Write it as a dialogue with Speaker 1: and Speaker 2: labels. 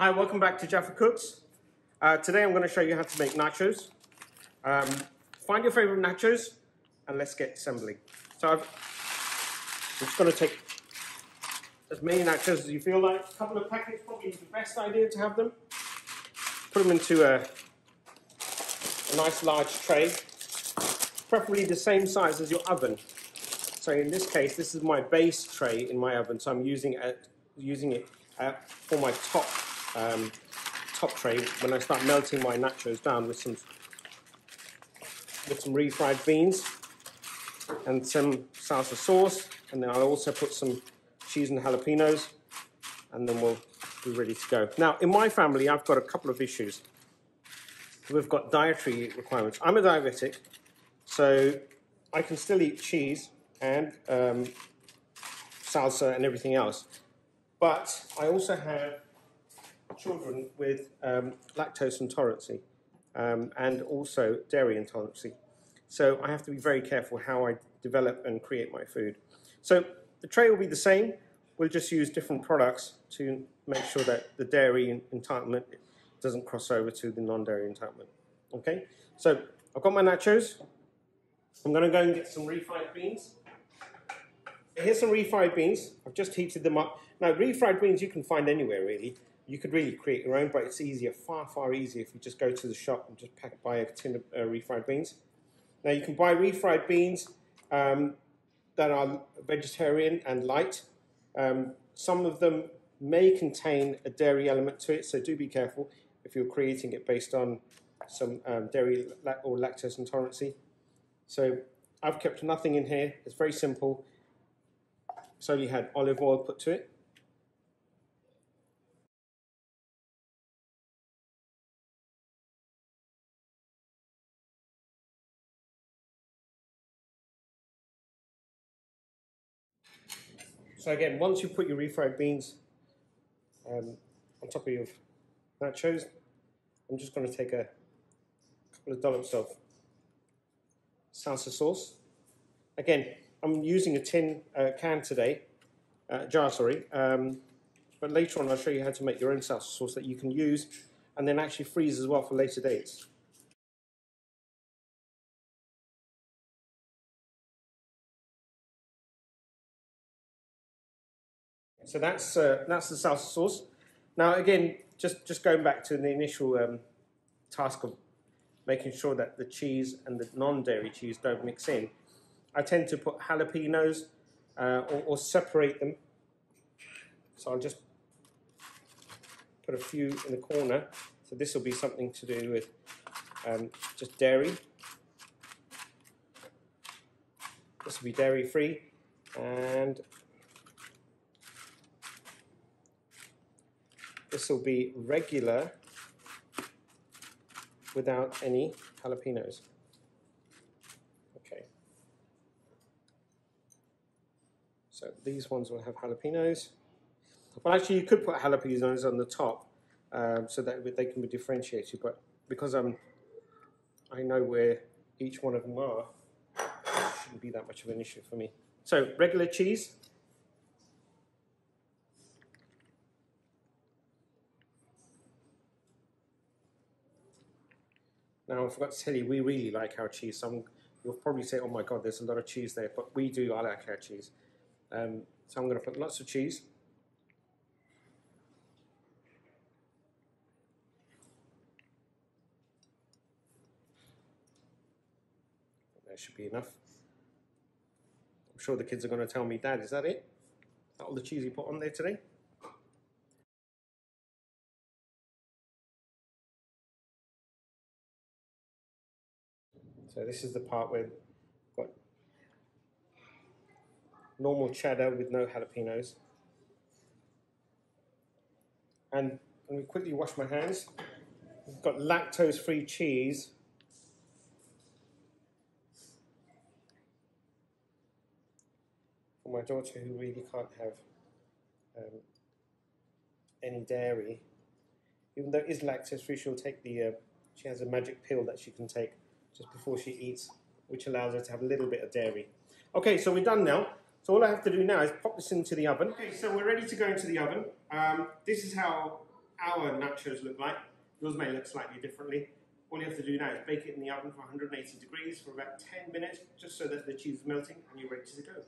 Speaker 1: Hi, welcome back to Jaffa Cooks. Today I'm going to show you how to make nachos. Find your favorite nachos and let's get assembling. So I'm just going to take as many nachos as you feel like. A couple of packets, probably the best idea to have them. Put them into a nice large tray, preferably the same size as your oven. So in this case, this is my base tray in my oven, so I'm using it for my top tray when I start melting my nachos down with some refried beans and some salsa sauce, and then I'll also put some cheese and jalapeños, and then we'll be ready to go. Now, in my family, I've got a couple of issues. We've got dietary requirements. I'm a diabetic, so I can still eat cheese and salsa and everything else, but I also have children with lactose intolerance and also dairy intolerance. So I have to be very careful how I develop and create my food. So the tray will be the same. We'll just use different products to make sure that the dairy entitlement doesn't cross over to the non-dairy entitlement. Okay, so I've got my nachos. I'm going to go and get some refried beans. Here's some refried beans. I've just heated them up. Now, refried beans you can find anywhere, really. You could really create your own, but it's easier, far easier if you just go to the shop and just buy a tin of refried beans. Now, you can buy refried beans that are vegetarian and light. Some of them may contain a dairy element to it, so do be careful if you're creating it based on some dairy or lactose intolerance. So I've kept nothing in here. It's very simple. It's only had olive oil put to it. So again, once you put your refried beans on top of your nachos, I'm just going to take a couple of dollops of salsa sauce. Again, I'm using a can today, jar, sorry. But later on, I'll show you how to make your own salsa sauce that you can use and then actually freeze as well for later dates. So that's the salsa sauce. Now again, just going back to the initial task of making sure that the cheese and the non-dairy cheese don't mix in, I tend to put jalapeños or separate them. So I'll just put a few in the corner. So this will be something to do with just dairy. This will be dairy free, and this will be regular without any jalapeños. Okay. So these ones will have jalapeños. Well, actually, you could put jalapeños on the top so that they can be differentiated. But because I know where each one of them are, it shouldn't be that much of an issue for me. So regular cheese. Now, I forgot to tell you, we really like our cheese. You'll probably say, oh my God, there's a lot of cheese there. But we do, I like our cheese. So I'm going to put lots of cheese. That should be enough. I'm sure the kids are going to tell me, Dad, is that it? Is that all the cheese you put on there today? So this is the part where I've got normal cheddar with no jalapeños. And let me quickly wash my hands. I've got lactose-free cheese. For my daughter who really can't have any dairy. Even though it is lactose-free, she'll take she has a magic pill that she can take just before she eats, which allows her to have a little bit of dairy. Okay, so we're done now. So all I have to do now is pop this into the oven. Okay, so we're ready to go into the oven. This is how our nachos look like. Yours may look slightly differently. All you have to do now is bake it in the oven for 180 degrees for about 10 minutes, just so that the cheese is melting and you're ready to go.